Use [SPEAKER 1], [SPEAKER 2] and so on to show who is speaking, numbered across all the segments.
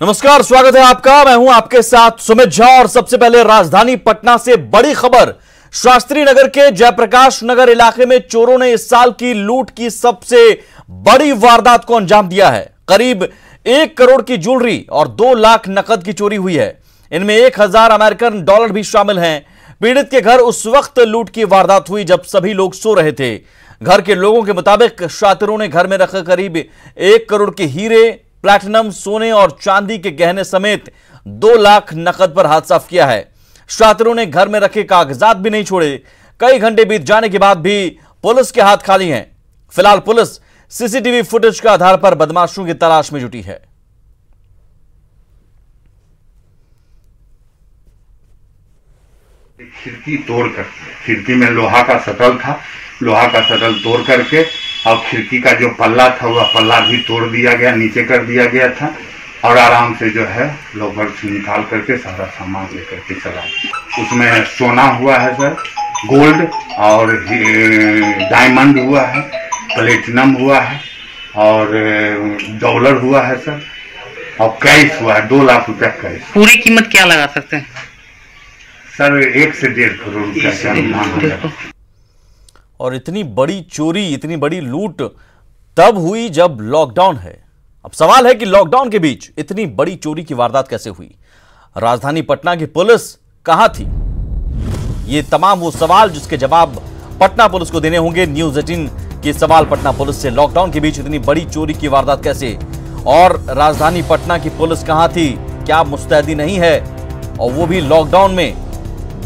[SPEAKER 1] नमस्कार, स्वागत है आपका। मैं हूं आपके साथ सुमित झा और सबसे पहले राजधानी पटना से बड़ी खबर। शास्त्री नगर के जयप्रकाश नगर इलाके में चोरों ने इस साल की लूट की सबसे बड़ी वारदात को अंजाम दिया है। करीब 1 करोड़ की ज्वेलरी और 2 लाख नकद की चोरी हुई है। इनमें 1000 अमेरिकन डॉलर भी शामिल हैं। पीड़ित के घर उस वक्त लूट की वारदात हुई जब सभी लोग सो रहे थे। घर के लोगों के मुताबिक शातिरों ने घर में रखे करीब 1 करोड़ के हीरे, प्लैटिनम, सोने और चांदी के गहने समेत 2 लाख नकद पर हाथ साफ किया है। शातिरों ने घर में रखे कागजात भी नहीं छोड़े। कई घंटे बीत जाने के बाद भी पुलिस के हाथ खाली हैं। फिलहाल पुलिस सीसीटीवी फुटेज के आधार पर बदमाशों की तलाश में जुटी है।
[SPEAKER 2] खिड़की तोड़कर, खिड़की में लोहा का शटल था, लोहा का शटल तोड़ करके और खिड़की का जो पल्ला था वह पल्ला भी तोड़ दिया गया, नीचे कर दिया गया था और आराम से जो है लोकर से निकाल करके सारा सामान लेकर के चला। उसमें सोना हुआ है सर, गोल्ड और डायमंड हुआ है, प्लेटिनम हुआ है और डॉलर हुआ है सर, और कैश हुआ है 2 लाख रुपया कैश।
[SPEAKER 3] पूरी कीमत क्या लगा सकते हैं
[SPEAKER 2] सर? 1 से 1.5 करोड़ रुपया का अनुमान है।
[SPEAKER 1] और इतनी बड़ी चोरी, इतनी बड़ी लूट तब हुई जब लॉकडाउन है। अब सवाल है कि लॉकडाउन के बीच इतनी बड़ी चोरी की वारदात कैसे हुई? राजधानी पटना की पुलिस कहां थी? ये तमाम वो सवाल जिसके जवाब पटना पुलिस को देने होंगे। न्यूज़ 18 के सवाल पटना पुलिस से, लॉकडाउन के बीच इतनी बड़ी चोरी की वारदात कैसे? और राजधानी पटना की पुलिस कहां थी? क्या मुस्तैदी नहीं है? और वो भी लॉकडाउन में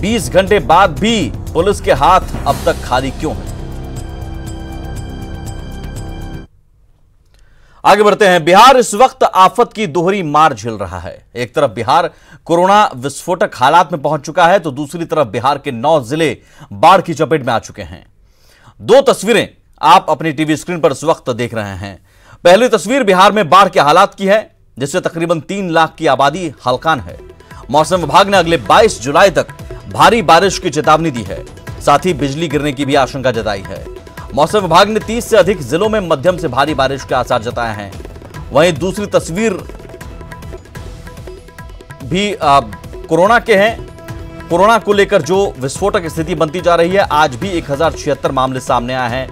[SPEAKER 1] 20 घंटे बाद भी पुलिस के हाथ अब तक खाली क्यों हैं? आगे बढ़ते हैं। बिहार इस वक्त आफत की दोहरी मार झेल रहा है। एक तरफ बिहार कोरोना विस्फोटक हालात में पहुंच चुका है तो दूसरी तरफ बिहार के 9 जिले बाढ़ की चपेट में आ चुके हैं। 2 तस्वीरें आप अपनी टीवी स्क्रीन पर इस वक्त देख रहे हैं। पहली तस्वीर बिहार में बाढ़ के हालात की है, जिससे तकरीबन 3 लाख की आबादी हलकान है। मौसम विभाग ने अगले 22 जुलाई तक भारी बारिश की चेतावनी दी है। साथ ही बिजली गिरने की भी आशंका जताई है। मौसम विभाग ने 30 से अधिक जिलों में मध्यम से भारी बारिश के आसार जताए हैं। वहीं दूसरी तस्वीर भी कोरोना के हैं। कोरोना को लेकर जो विस्फोटक स्थिति बनती जा रही है, आज भी 1076 मामले सामने आए हैं।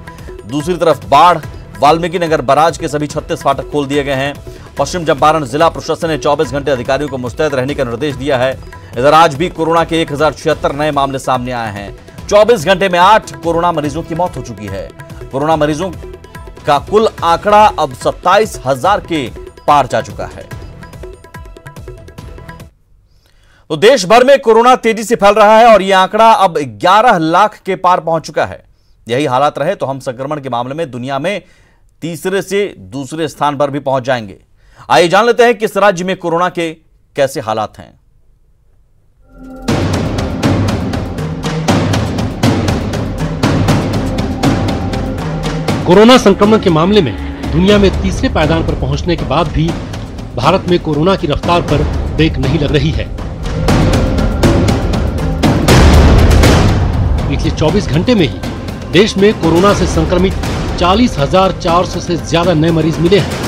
[SPEAKER 1] दूसरी तरफ बाढ़, वाल्मीकि नगर बराज के सभी 36 फाटक खोल दिए गए हैं। पश्चिम चंपारण जिला प्रशासन ने 24 घंटे अधिकारियों को मुस्तैद रहने का निर्देश दिया है। इधर आज भी कोरोना के 1076 नए मामले सामने आए हैं। 24 घंटे में 8 कोरोना मरीजों की मौत हो चुकी है। कोरोना मरीजों का कुल आंकड़ा अब 27,000 के पार जा चुका है। तो देश भर में कोरोना तेजी से फैल रहा है और यह आंकड़ा अब 11 लाख के पार पहुंच चुका है। यही हालात रहे तो हम संक्रमण के मामले में दुनिया में तीसरे से दूसरे स्थान पर भी पहुंच जाएंगे। आइए जान लेते हैं किस राज्य में कोरोना के कैसे हालात हैं।
[SPEAKER 4] कोरोना संक्रमण के मामले में दुनिया में तीसरे पायदान पर पहुंचने के बाद भी भारत में कोरोना की रफ्तार पर ब्रेक नहीं लग रही है। पिछले 24 घंटे में ही देश में कोरोना से संक्रमित 40,400 से ज्यादा नए मरीज मिले हैं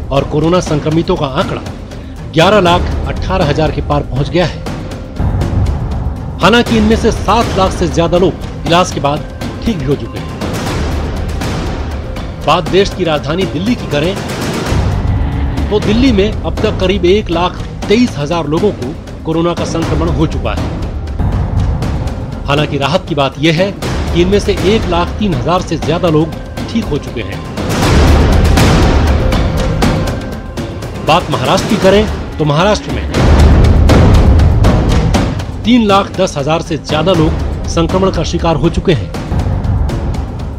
[SPEAKER 4] और कोरोना संक्रमितों का आंकड़ा 11,18,000 के पार पहुंच गया है। हालांकि इनमें से 7 लाख से ज्यादा लोग इलाज के बाद ठीक भी हो चुके हैं। बात देश की राजधानी दिल्ली की करें तो दिल्ली में अब तक करीब 1,23,000 लोगों को कोरोना का संक्रमण हो चुका है। हालांकि राहत की बात यह है कि इनमें से 1,03,000 से ज्यादा लोग ठीक हो चुके हैं। बात महाराष्ट्र की करें तो महाराष्ट्र में 3,10,000 से ज्यादा लोग संक्रमण का शिकार हो चुके हैं,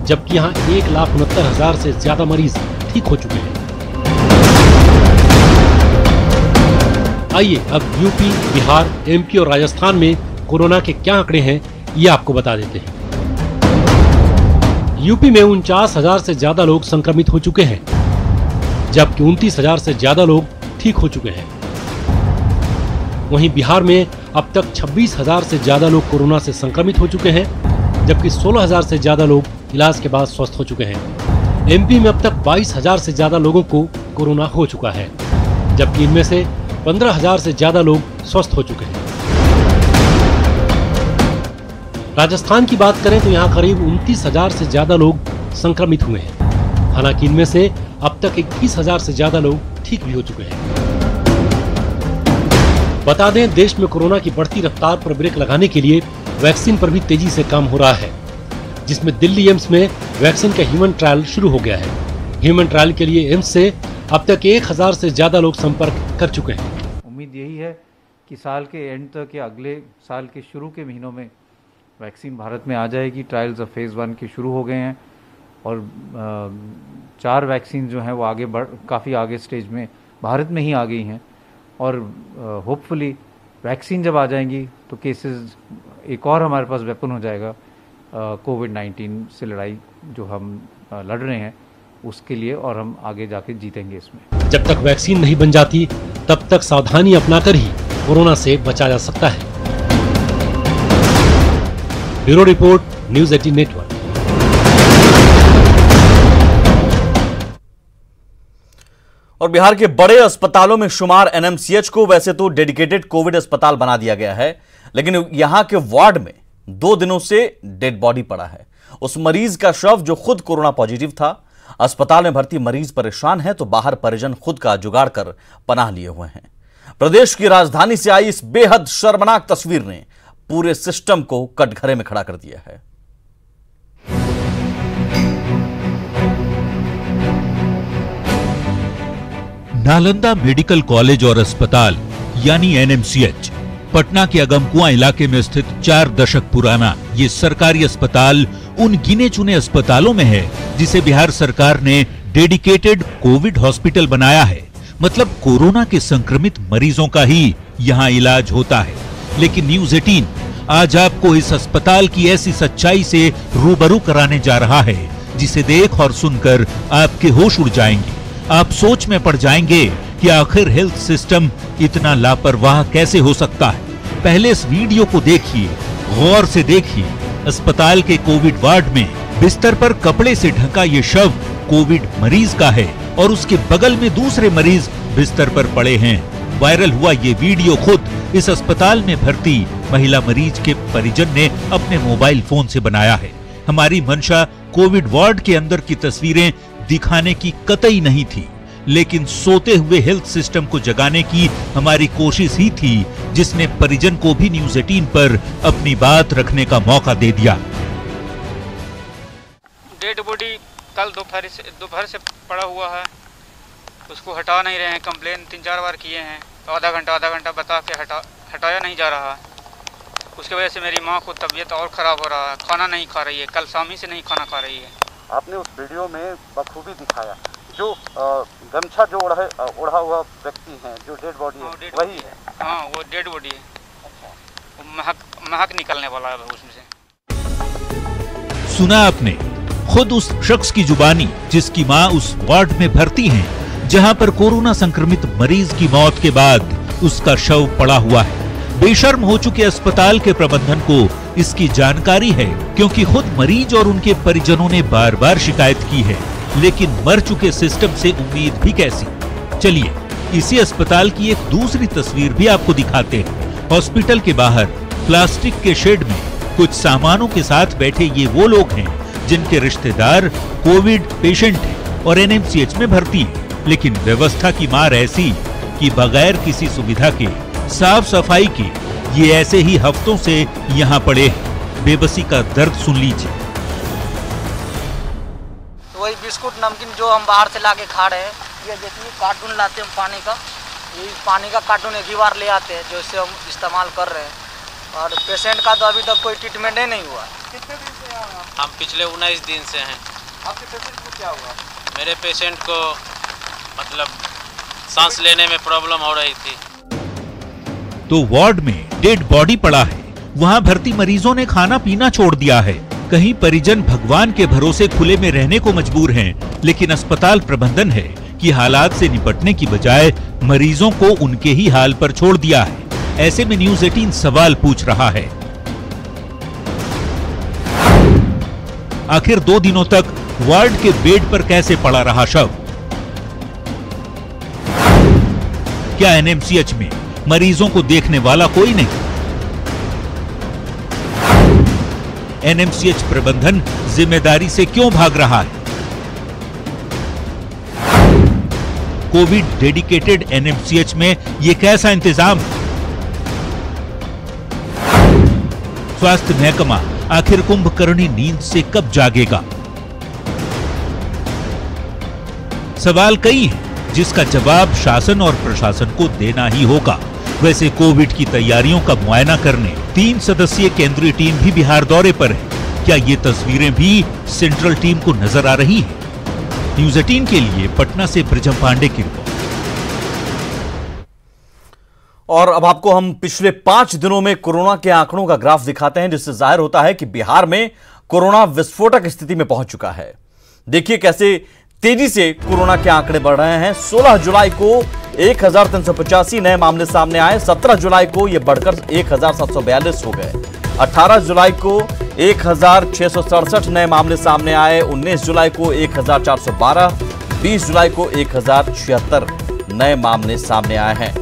[SPEAKER 4] जबकि यहां 1,69,000 से ज्यादा मरीज ठीक हो चुके हैं। आइए अब यूपी, बिहार, एमपी और राजस्थान में कोरोना के क्या आंकड़े हैं ये आपको बता देते हैं। यूपी में 49,000 से ज्यादा लोग संक्रमित हो चुके हैं, जबकि 29,000 से ज्यादा लोग ठीक हो चुके हैं। वहीं बिहार में अब तक 26,000 से ज्यादा लोग कोरोना से संक्रमित हो चुके हैं, जबकि 16,000 से ज्यादा लोग इलाज के बाद स्वस्थ हो चुके हैं। एमपी में अब तक 22,000 से ज्यादा लोगों को कोरोना हो चुका है, जबकि इनमें से 15,000 से ज्यादा लोग स्वस्थ हो चुके हैं। राजस्थान की बात करें तो यहाँ करीब 29,000 से ज्यादा लोग संक्रमित हुए हैं। हालांकि इनमें से अब तक 21,000 से ज्यादा लोग ठीक भी हो चुके हैं। बता दें, देश में कोरोना की बढ़ती रफ्तार पर ब्रेक लगाने के लिए वैक्सीन पर भी तेजी से काम हो रहा है, जिसमें दिल्ली एम्स में वैक्सीन का ह्यूमन ट्रायल शुरू हो गया है। ह्यूमन ट्रायल के लिए एम्स से अब तक 1,000 से ज्यादा लोग संपर्क कर चुके हैं।
[SPEAKER 5] उम्मीद यही है कि साल के एंड तक या अगले साल के शुरू के महीनों में वैक्सीन भारत में आ जाएगी। ट्रायल्स अब फेज़ 1 के शुरू हो गए हैं और 4 वैक्सीन जो हैं वो काफ़ी आगे स्टेज में भारत में ही आ गई हैं और होपफुली वैक्सीन जब आ जाएंगी तो केसेस एक और हमारे पास वेपन हो जाएगा कोविड-19 से लड़ाई जो हम लड़ रहे हैं उसके लिए, और हम आगे जाके जीतेंगे इसमें।
[SPEAKER 4] जब तक वैक्सीन नहीं बन जाती तब तक सावधानी अपनाकर ही कोरोना से बचा जा सकता है। Bureau report, news 18 network.
[SPEAKER 1] और बिहार के बड़े अस्पतालों में शुमार एनएमसीएच को वैसे तो डेडिकेटेड कोविड अस्पताल बना दिया गया है, लेकिन यहां के वार्ड में 2 दिनों से डेड बॉडी पड़ा है। उस मरीज का शव जो खुद कोरोना पॉजिटिव था। अस्पताल में भर्ती मरीज परेशान है तो बाहर परिजन खुद का जुगाड़ कर पनाह लिए हुए हैं। प्रदेश की राजधानी से आई इस बेहद शर्मनाक तस्वीर ने पूरे सिस्टम को कटघरे में खड़ा कर दिया है।
[SPEAKER 6] नालंदा मेडिकल कॉलेज और अस्पताल यानी एनएमसीएच पटना के अगमकुआं इलाके में स्थित 4 दशक पुराना ये सरकारी अस्पताल उन गिने चुने अस्पतालों में है जिसे बिहार सरकार ने डेडिकेटेड कोविड हॉस्पिटल बनाया है। मतलब कोरोना के संक्रमित मरीजों का ही यहाँ इलाज होता है। लेकिन न्यूज़ 18 आज आपको इस अस्पताल की ऐसी सच्चाई से रूबरू कराने जा रहा है जिसे देख और सुनकर आपके होश उड़ जाएंगे। आप सोच में पड़ जाएंगे कि आखिर हेल्थ सिस्टम इतना लापरवाह कैसे हो सकता है। पहले इस वीडियो को देखिए, गौर से देखिए। अस्पताल के कोविड वार्ड में बिस्तर पर कपड़े से ढका ये शव कोविड मरीज का है और उसके बगल में दूसरे मरीज बिस्तर पर पड़े हैं। वायरल हुआ ये वीडियो खुद इस अस्पताल में भर्ती महिला मरीज के परिजन ने अपने मोबाइल फोन से बनाया है। हमारी मंशा कोविड वार्ड के अंदर की तस्वीरें दिखाने की कतई नहीं थी, लेकिन सोते हुए हेल्थ सिस्टम को जगाने की हमारी कोशिश ही थी जिसने परिजन को भी न्यूज़ 18 पर अपनी बात रखने का मौका दे दिया।
[SPEAKER 3] डेड बॉडी कल दोपहर से पड़ा हुआ है, उसको हटा नहीं रहे हैं। कंप्लेन 3-4 बार किए हैं तो आधा घंटा बता के हटाया नहीं जा रहा है। उसकी वजह से मेरी माँ को तबीयत और ख़राब हो रहा है, खाना नहीं खा रही है, कल शाम ही से नहीं खाना खा रही है।
[SPEAKER 7] आपने उस वीडियो में बखूबी दिखाया जो गमछा जो ओढ़ा हुआ व्यक्ति है, जो डेड बॉडी है, वही है।
[SPEAKER 3] हाँ, वो डेड बॉडी है। अच्छा। महक निकलने वाला है उसमें से।
[SPEAKER 6] सुना आपने खुद उस शख्स की जुबानी जिसकी मां उस वार्ड में भर्ती हैं, जहां पर कोरोना संक्रमित मरीज की मौत के बाद उसका शव पड़ा हुआ है। बेशर्म हो चुके अस्पताल के प्रबंधन को इसकी जानकारी है, क्योंकि खुद मरीज और उनके परिजनों ने बार बार शिकायत की है, लेकिन मर चुके सिस्टम से उम्मीद भी कैसी। चलिए इसी अस्पताल की एक दूसरी तस्वीर भी आपको दिखाते हैं। हॉस्पिटल के बाहर प्लास्टिक के शेड में कुछ सामानों के साथ बैठे ये वो लोग हैं जिनके रिश्तेदार कोविड पेशेंट हैं और एनएमसीएच में भर्ती हैं, लेकिन व्यवस्था की मार ऐसी कि बगैर किसी सुविधा के, साफ सफाई के ये ऐसे ही हफ्तों से यहाँ पड़े हैं। बेबसी का दर्द सुन लीजिए।
[SPEAKER 8] वही बिस्कुट नमकीन जो हम बाहर से लाके खा रहे हैं, ये देखिए कार्टून लाते हैं पानी का, ये पानी का कार्टून एक ही बार ले आते हैं जो इससे हम इस्तेमाल कर रहे हैं। और पेशेंट का तो अभी तक कोई ट्रीटमेंट ही नहीं हुआ।
[SPEAKER 9] कितने दिन से हैं आप?
[SPEAKER 10] हम पिछले 19 दिन से हैं।
[SPEAKER 9] आपके पेशेंट को क्या हुआ?
[SPEAKER 10] मेरे पेशेंट को मतलब सांस लेने में प्रॉब्लम हो रही थी।
[SPEAKER 6] तो वार्ड में डेड बॉडी पड़ा है, वहाँ भर्ती मरीजों ने खाना पीना छोड़ दिया है। कहीं परिजन भगवान के भरोसे खुले में रहने को मजबूर हैं, लेकिन अस्पताल प्रबंधन है कि हालात से निपटने की बजाय मरीजों को उनके ही हाल पर छोड़ दिया है। ऐसे में न्यूज़ 18 सवाल पूछ रहा है, आखिर 2 दिनों तक वार्ड के बेड पर कैसे पड़ा रहा शव? क्या एनएमसीएच में मरीजों को देखने वाला कोई नहीं? एनएमसीएच प्रबंधन जिम्मेदारी से क्यों भाग रहा है? कोविड डेडिकेटेड एनएमसीएच में यह कैसा इंतजाम? स्वास्थ्य महकमा आखिर कुंभकर्णी नींद से कब जागेगा? सवाल कई हैं, जिसका जवाब शासन और प्रशासन को देना ही होगा। वैसे कोविड की तैयारियों का मुआयना करने 3 सदस्यीय केंद्रीय टीम भी बिहार दौरे पर है। क्या ये तस्वीरें भी सेंट्रल टीम को नजर आ रही हैं? न्यूज़ 18 के लिए पटना से ब्रिजम पांडे की रिपोर्ट।
[SPEAKER 1] और अब आपको हम पिछले 5 दिनों में कोरोना के आंकड़ों का ग्राफ दिखाते हैं, जिससे जाहिर होता है कि बिहार में कोरोना विस्फोटक स्थिति में पहुंच चुका है। देखिए कैसे तेजी से कोरोना के आंकड़े बढ़ रहे हैं। 16 जुलाई को 1385 नए मामले सामने आए, 17 जुलाई को यह बढ़कर 1742 हो गए, 18 जुलाई को 1667 नए मामले सामने आए, 19 जुलाई को 1412, 20 जुलाई को 1076 नए मामले सामने आए हैं।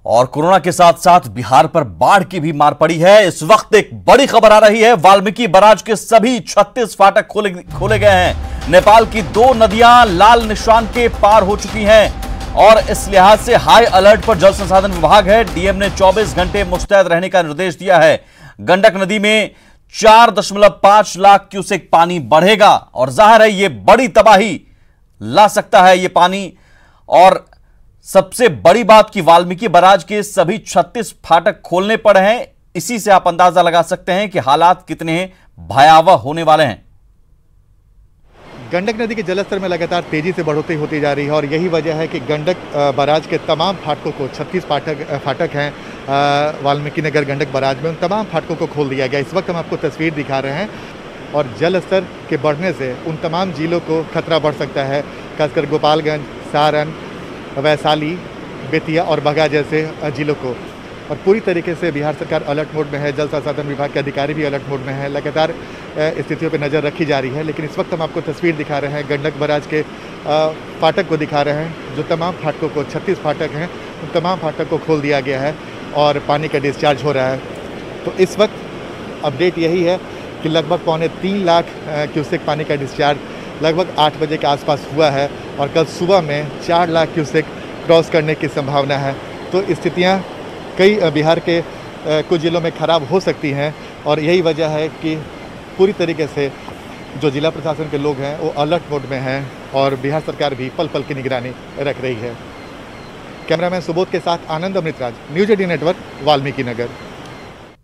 [SPEAKER 1] और कोरोना के साथ साथ बिहार पर बाढ़ की भी मार पड़ी है। इस वक्त एक बड़ी खबर आ रही है, वाल्मीकि बराज के सभी 36 फाटक खोले गए हैं। नेपाल की 2 नदियां लाल निशान के पार हो चुकी हैं और इस लिहाज से हाई अलर्ट पर जल संसाधन विभाग है। डीएम ने 24 घंटे मुस्तैद रहने का निर्देश दिया है। गंडक नदी में 4.5 लाख क्यूसेक पानी बढ़ेगा और जाहिर है यह बड़ी तबाही ला सकता है ये पानी। और सबसे बड़ी बात कि वाल्मीकि बराज के सभी 36 फाटक खोलने पड़े हैं। इसी से आप अंदाजा लगा सकते हैं कि हालात कितने भयावह होने वाले हैं।
[SPEAKER 11] गंडक नदी के जलस्तर में लगातार तेजी से बढ़ोतरी होती जा रही है और यही वजह है कि गंडक बराज के तमाम फाटकों को 36 फाटक हैं वाल्मीकि नगर गंडक बराज में, उन तमाम फाटकों को खोल दिया गया। इस वक्त हम आपको तस्वीर दिखा रहे हैं और जल स्तर के बढ़ने से उन तमाम जिलों को खतरा बढ़ सकता है, खासकर गोपालगंज, सारण, वैशाली, बेतिया और बगहा जैसे जिलों को। और पूरी तरीके से बिहार सरकार अलर्ट मोड में है। जल संसाधन विभाग के अधिकारी भी अलर्ट मोड में है। लगातार स्थितियों पर नज़र रखी जा रही है। लेकिन इस वक्त हम आपको तस्वीर दिखा रहे हैं गंडक बराज के फाटक को दिखा रहे हैं, जो तमाम फाटकों को 36 फाटक हैं, उन तमाम फाटक को खोल दिया गया है और पानी का डिस्चार्ज हो रहा है। तो इस वक्त अपडेट यही है कि लगभग 3.25 लाख क्यूसेक पानी का डिस्चार्ज लगभग 8 बजे के आसपास हुआ है और कल सुबह में 4 लाख क्यूसेक क्रॉस करने की संभावना है। तो स्थितियां कई बिहार के कुछ जिलों में ख़राब हो सकती हैं और यही वजह है कि पूरी तरीके से जो जिला प्रशासन के लोग हैं वो अलर्ट मोड में हैं और बिहार सरकार भी पल पल की निगरानी रख रही है। कैमरामैन सुबोध के साथ आनंद अमृतराज, न्यूज़ 18 नेटवर्क, वाल्मीकि नगर।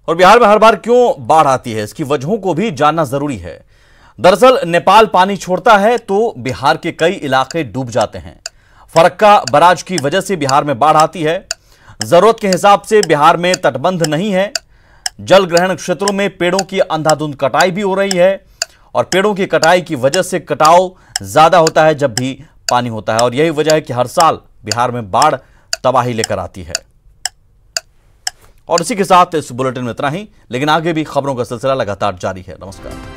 [SPEAKER 1] और बिहार में हर बार क्यों बाढ़ आती है, इसकी वजहों को भी जानना जरूरी है। दरअसल नेपाल पानी छोड़ता है तो बिहार के कई इलाके डूब जाते हैं। फरक्का बराज की वजह से बिहार में बाढ़ आती है। जरूरत के हिसाब से बिहार में तटबंध नहीं है। जल ग्रहण क्षेत्रों में पेड़ों की अंधाधुंध कटाई भी हो रही है और पेड़ों की कटाई की वजह से कटाव ज्यादा होता है जब भी पानी होता है। और यही वजह है कि हर साल बिहार में बाढ़ तबाही लेकर आती है। और इसी के साथ इस बुलेटिन में इतना ही, लेकिन आगे भी खबरों का सिलसिला लगातार जारी है। नमस्कार।